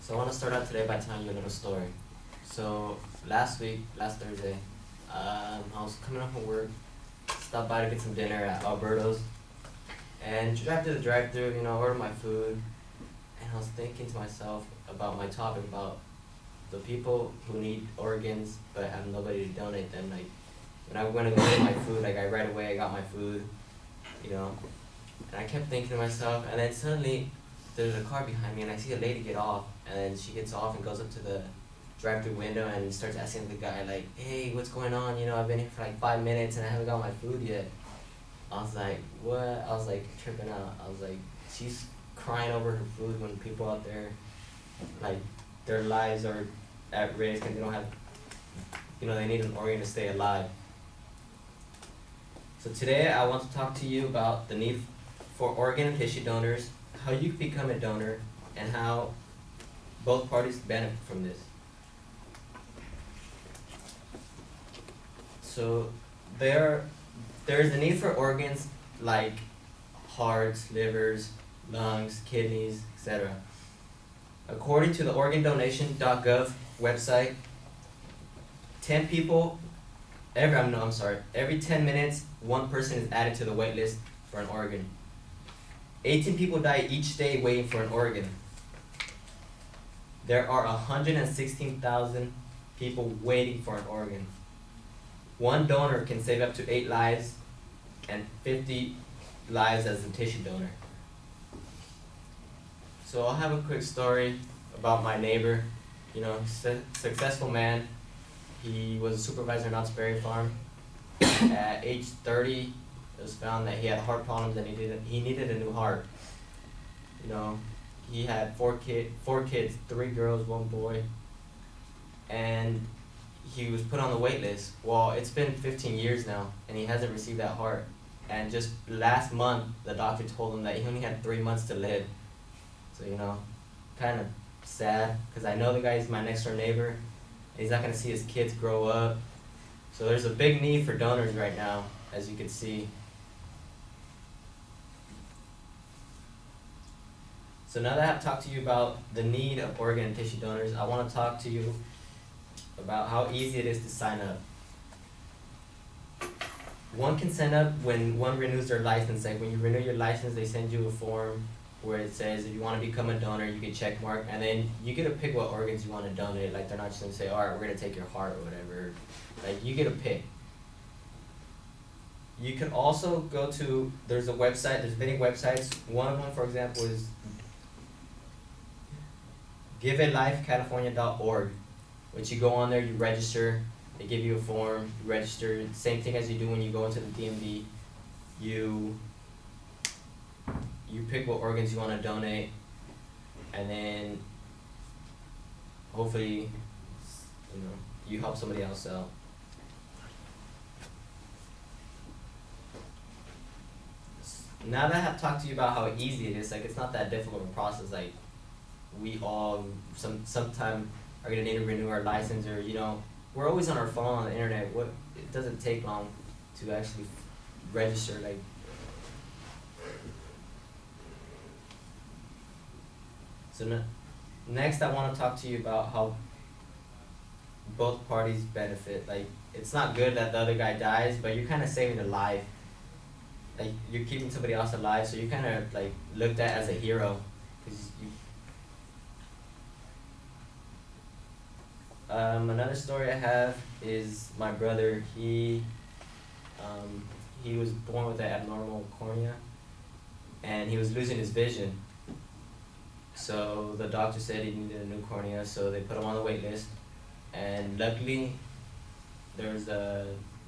So I want to start out today by telling you a little story. So last Thursday, I was coming home from work, stopped by to get some dinner at Alberto's, and drive to the drive-thru, order my food, and I was thinking to myself about my topic about the people who need organs but have nobody to donate them. Like when I went to go get my food, like right away I got my food, and I kept thinking to myself, and then suddenly there's a car behind me and I see a lady get off, and then she gets off and goes up to the drive-thru window and starts asking the guy like, hey, what's going on? I've been here for like 5 minutes and I haven't got my food yet. I was like, what? I was like tripping out. I was like, she's crying over her food when people out there, like, their lives are at risk and they don't have, they need an organ to stay alive. So today I want to talk to you about the need for organ and tissue donors, how you can become a donor, and how both parties benefit from this. So there's a need for organs like hearts, livers, lungs, kidneys, etc. According to the organdonation.gov website, every 10 minutes, one person is added to the wait list for an organ. 18 people die each day waiting for an organ. There are 116,000 people waiting for an organ. One donor can save up to 8 lives and 50 lives as a tissue donor. So I'll have a quick story about my neighbor. Successful man. He was a supervisor in Knott's Berry Farm. At age 30, it was found that he had heart problems and he needed a new heart. He had four kids, 3 girls, 1 boy, and he was put on the wait list. Well, it's been 15 years now, and he hasn't received that heart. And just last month, the doctor told him that he only had 3 months to live. So, kind of sad, because I know the guy is my next door neighbor. He's not going to see his kids grow up. So there's a big need for donors right now, as you can see. So now that I've talked to you about the need of organ and tissue donors, I want to talk to you about how easy it is to sign up. One can sign up when one renews their license. Like when you renew your license, they send you a form where it says if you want to become a donor, you can check mark, and then you get to pick what organs you want to donate. Like they're not just going to say, all right, we're going to take your heart or whatever. Like you get to pick. You can also go to, there's many websites. One of them, for example, is givealifecalifornia.org, which you go on there, you register, they give you a form, you register, same thing as you do when you go into the DMV. You pick what organs you want to donate, and then hopefully, you help somebody else out. Now that I have talked to you about how easy it is, like it's not that difficult of a process. Like we all sometime are gonna need to renew our license, or we're always on our phone on the internet. It doesn't take long to actually register. Like so next, I want to talk to you about how both parties benefit. Like it's not good that the other guy dies, but you're kind of saving a life. Like you're keeping somebody else alive, so you're kind of like looked at as a hero. Another story I have is my brother. He was born with an abnormal cornea, and he was losing his vision. So the doctor said he needed a new cornea, so they put him on the wait list. And luckily, there was a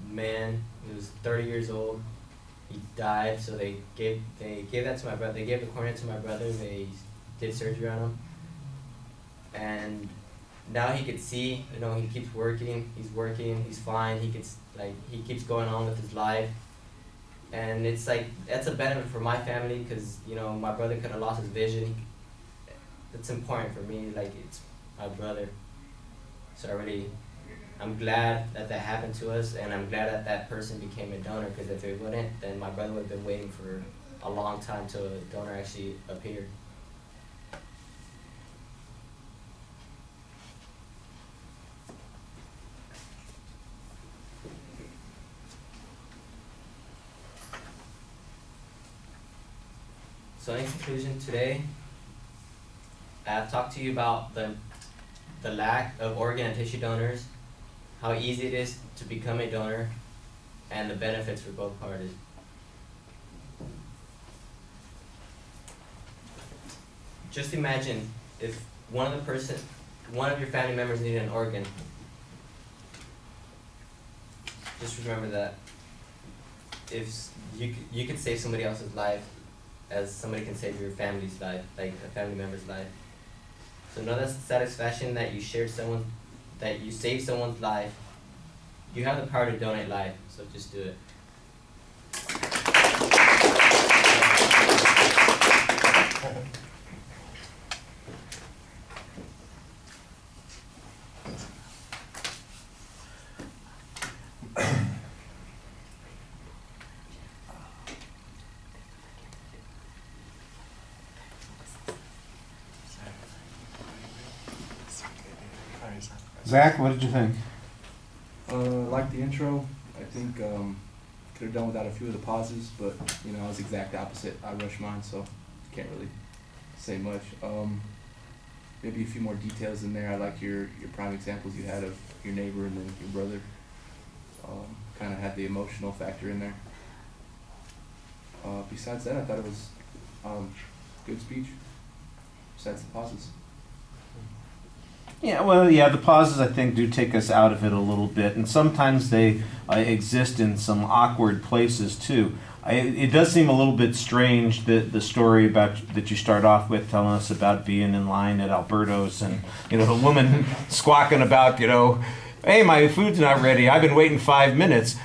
man who was 30 years old. He died, so they gave that to my brother. They gave the cornea to my brother. They did surgery on him, and now he could see. He keeps working. He's working. He's fine. He keeps going on with his life, and it's like that's a benefit for my family because my brother could have lost his vision. It's important for me. Like it's my brother, so I'm glad that happened to us, and I'm glad that person became a donor, because if it wouldn't, then my brother would have been waiting for a long time till a donor actually appeared. So in conclusion, today, I've talked to you about the lack of organ and tissue donors, how easy it is to become a donor, and the benefits for both parties. Just imagine if one of your family members needed an organ. Just remember that if you could save somebody else's life, as somebody can save your family's life, like a family member's life. So know that satisfaction that you saved someone's life. You have the power to donate life, so just do it. Zach, what did you think? Like the intro. I think could have done without a few of the pauses, but you know I was the exact opposite. I rushed mine, so can't really say much. Maybe a few more details in there. I like your prime examples you had of your neighbor and then your brother. Kind of had the emotional factor in there. Besides that, I thought it was good speech. Besides the pauses. Yeah, well, yeah, the pauses, I think, do take us out of it a little bit, and sometimes they exist in some awkward places, too. It does seem a little bit strange, that the story that you start off with telling us about being in line at Alberto's and, you know, the woman squawking about, you know, hey, my food's not ready, I've been waiting 5 minutes.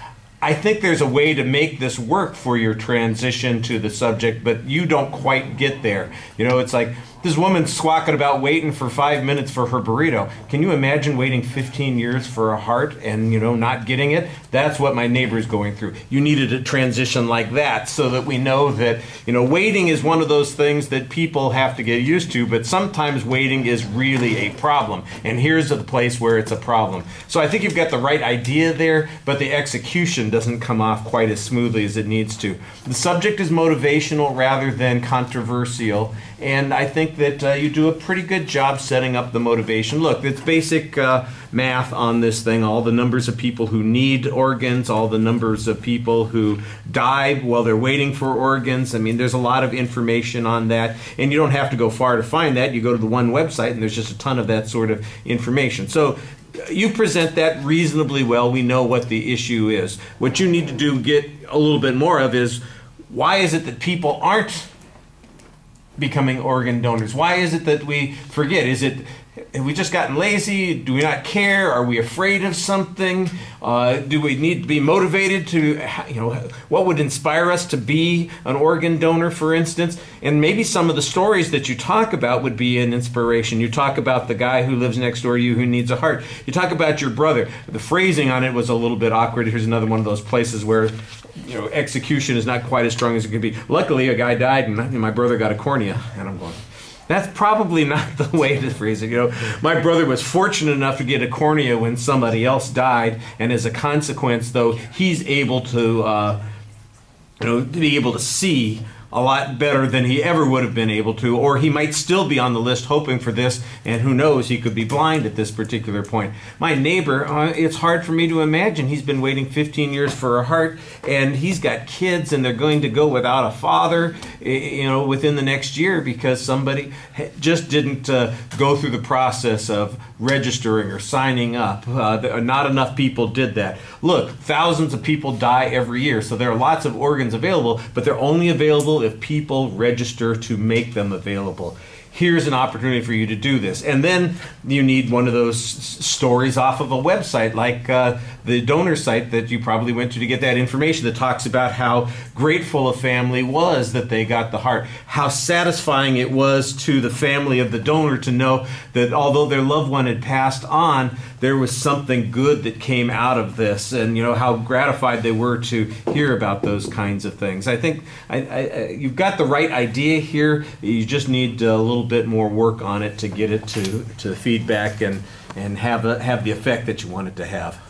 I think there's a way to make this work for your transition to the subject, but you don't quite get there. You know, it's like this woman squawking about waiting for 5 minutes for her burrito. Can you imagine waiting 15 years for a heart and, you know, not getting it? That's what my neighbor's going through. You needed a transition like that so that we know that, you know, waiting is one of those things that people have to get used to, but sometimes waiting is really a problem. And here's the place where it's a problem. So I think you've got the right idea there, but the execution doesn't come off quite as smoothly as it needs to. The subject is motivational rather than controversial, and I think that you do a pretty good job setting up the motivation. Look, it's basic math on this thing, all the numbers of people who need organs, all the numbers of people who die while they're waiting for organs. I mean, there's a lot of information on that, and you don't have to go far to find that. You go to the one website, and there's just a ton of that sort of information. So you present that reasonably well. We know what the issue is. What you need to do, get a little bit more of, is why is it that people aren't becoming organ donors? Why is it that we forget? Is it, have we just gotten lazy? Do we not care? Are we afraid of something? Do we need to be motivated to, you know, what would inspire us to be an organ donor, for instance? And maybe some of the stories that you talk about would be an inspiration. You talk about the guy who lives next door to you who needs a heart. You talk about your brother. The phrasing on it was a little bit awkward. Here's another one of those places where, you know, execution is not quite as strong as it could be. Luckily, a guy died, and my brother got a cornea. And I'm going, that's probably not the way to phrase it. You know, my brother was fortunate enough to get a cornea when somebody else died, and as a consequence, though, he's able to, you know, to be able to see a lot better than he ever would have been able to, or he might still be on the list hoping for this, and who knows, he could be blind at this particular point. My neighbor, it's hard for me to imagine. He's been waiting 15 years for a heart, and he's got kids, and they're going to go without a father, you know, within the next year because somebody just didn't go through the process of registering or signing up. Not enough people did that. Look, thousands of people die every year, so there are lots of organs available, but they're only available if people register to make them available. Here's an opportunity for you to do this. And then you need one of those stories off of a website like the donor site that you probably went to get that information that talks about how grateful a family was that they got the heart, how satisfying it was to the family of the donor to know that although their loved one had passed on, there was something good that came out of this, and you know how gratified they were to hear about those kinds of things. I think you've got the right idea here. You just need a little bit more work on it to get it to feedback and have the effect that you want it to have.